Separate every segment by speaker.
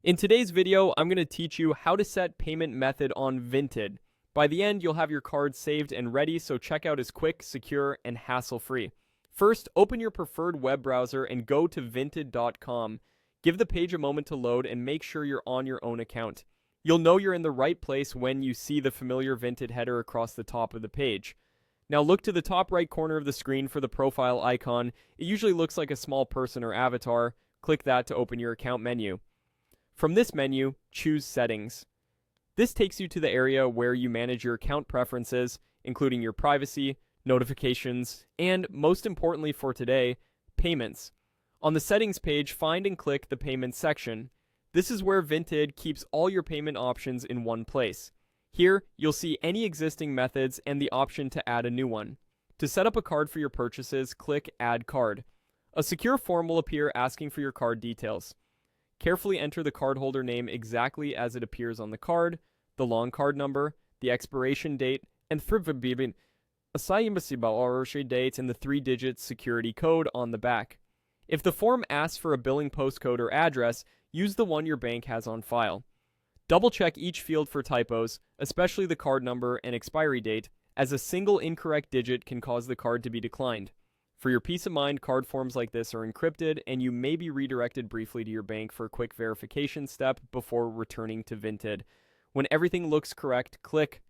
Speaker 1: In today's video, I'm going to teach you how to set payment method on Vinted. By the end, you'll have your card saved and ready, so checkout is quick, secure, and hassle-free. First, open your preferred web browser and go to vinted.com. Give the page a moment to load and make sure you're on your own account. You'll know you're in the right place when you see the familiar Vinted header across the top of the page. Now look to the top right corner of the screen for the profile icon. It usually looks like a small person or avatar. Click that to open your account menu. From this menu, choose Settings. This takes you to the area where you manage your account preferences, including your privacy, notifications, and, most importantly for today, payments. On the Settings page, find and click the Payments section. This is where Vinted keeps all your payment options in one place. Here, you'll see any existing methods and the option to add a new one. To set up a card for your purchases, click Add Card. A secure form will appear asking for your card details. Carefully enter the cardholder name exactly as it appears on the card, the long card number, the expiration date, and dates and the 3-digit security code on the back. If the form asks for a billing postcode or address, use the one your bank has on file. Double-check each field for typos, especially the card number and expiry date, as a single incorrect digit can cause the card to be declined. For your peace of mind, card forms like this are encrypted, and you may be redirected briefly to your bank for a quick verification step before returning to Vinted. When everything looks correct, click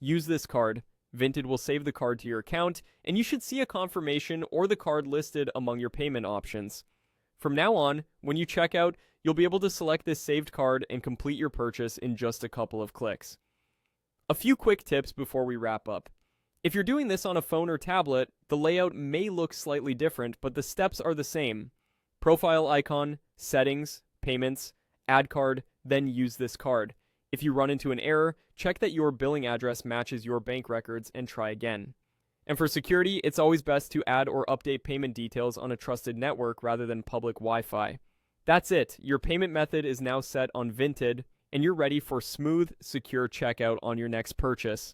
Speaker 1: Use this card. Vinted will save the card to your account, and you should see a confirmation or the card listed among your payment options. From now on, when you check out, you'll be able to select this saved card and complete your purchase in just a couple of clicks. A few quick tips before we wrap up. If you're doing this on a phone or tablet, the layout may look slightly different, but the steps are the same. Profile icon, settings, payments, add card, then use this card. If you run into an error, check that your billing address matches your bank records and try again. And for security, it's always best to add or update payment details on a trusted network rather than public Wi-Fi. That's it. Your payment method is now set on Vinted, and you're ready for smooth, secure checkout on your next purchase.